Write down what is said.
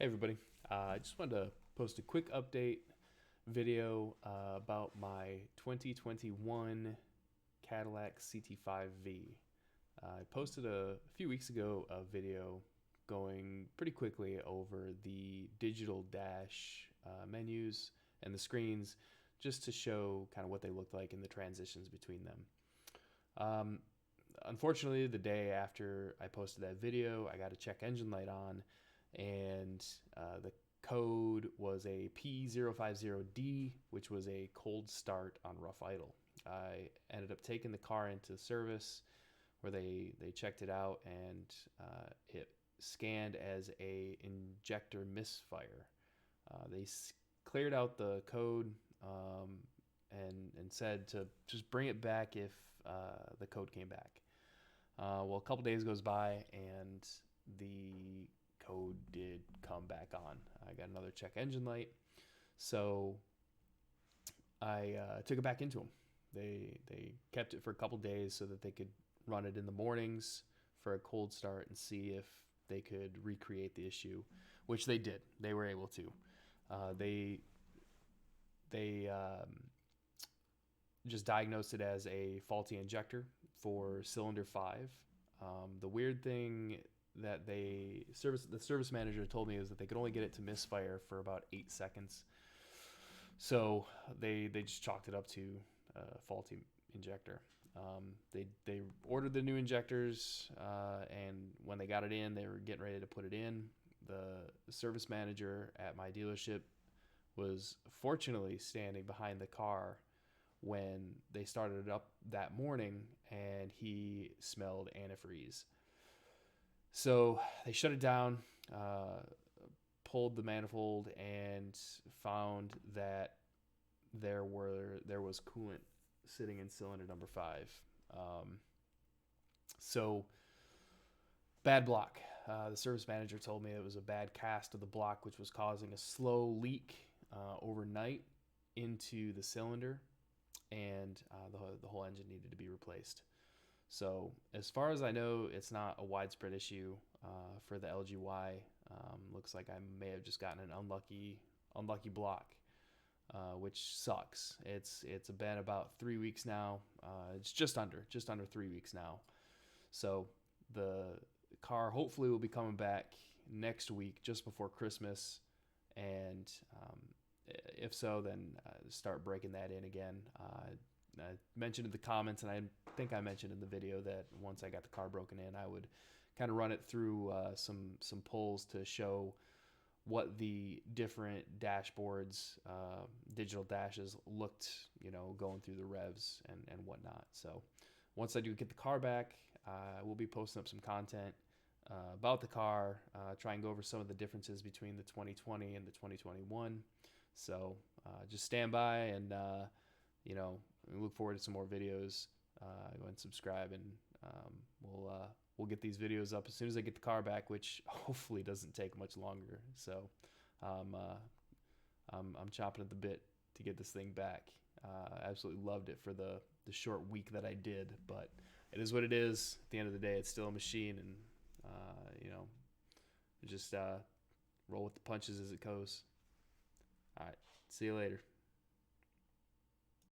Hey everybody, I just wanted to post a quick update video about my 2021 Cadillac CT5-V. I posted a few weeks ago a video going pretty quickly over the digital dash menus and the screens just to show kind of what they looked like in the transitions between them. Um, Unfortunately, the day after I posted that video, I got a check engine light on, and the code was a P050D, which was a cold start on rough idle. I ended up taking the car into service where they checked it out, and it scanned as a injector misfire. They cleared out the code and said to just bring it back if the code came back. Well, a couple days goes by and the code did come back on. I got another check engine light, so I took it back into them. They kept it for a couple days so that they could run it in the mornings for a cold start and see if they could recreate the issue, which they did. They were able to. They just diagnosed it as a faulty injector for cylinder 5. The weird thing that the service manager told me is that they could only get it to misfire for about 8 seconds. So they just chalked it up to a faulty injector. They ordered the new injectors, and when they got it in, they were getting ready to put it in. The service manager at my dealership was fortunately standing behind the car when they started it up that morning, and he smelled antifreeze. So they shut it down, pulled the manifold, and found that there was coolant sitting in cylinder number 5. So bad block. The service manager told me it was a bad cast of the block, which was causing a slow leak overnight into the cylinder, and the whole engine needed to be replaced. So as far as I know, it's not a widespread issue for the LGY. Looks like I may have just gotten an unlucky block, which sucks. It's been about 3 weeks now. It's just under 3 weeks now. So the car hopefully will be coming back next week, just before Christmas, and if so, then start breaking that in again. I mentioned in the comments, and I think I mentioned in the video, that once I got the car broken in, I would kind of run it through some polls to show what the different dashboards, digital dashes looked, going through the revs and whatnot. So once I do get the car back, we'll be posting up some content about the car, try and go over some of the differences between the 2020 and the 2021. So just stand by, and we look forward to some more videos. Go ahead and subscribe, and we'll get these videos up as soon as I get the car back, which hopefully doesn't take much longer. So I'm chomping at the bit to get this thing back. Absolutely loved it for the short week that I did, but it is what it is. At the end of the day, it's still a machine, and just roll with the punches as it goes. All right, see you later.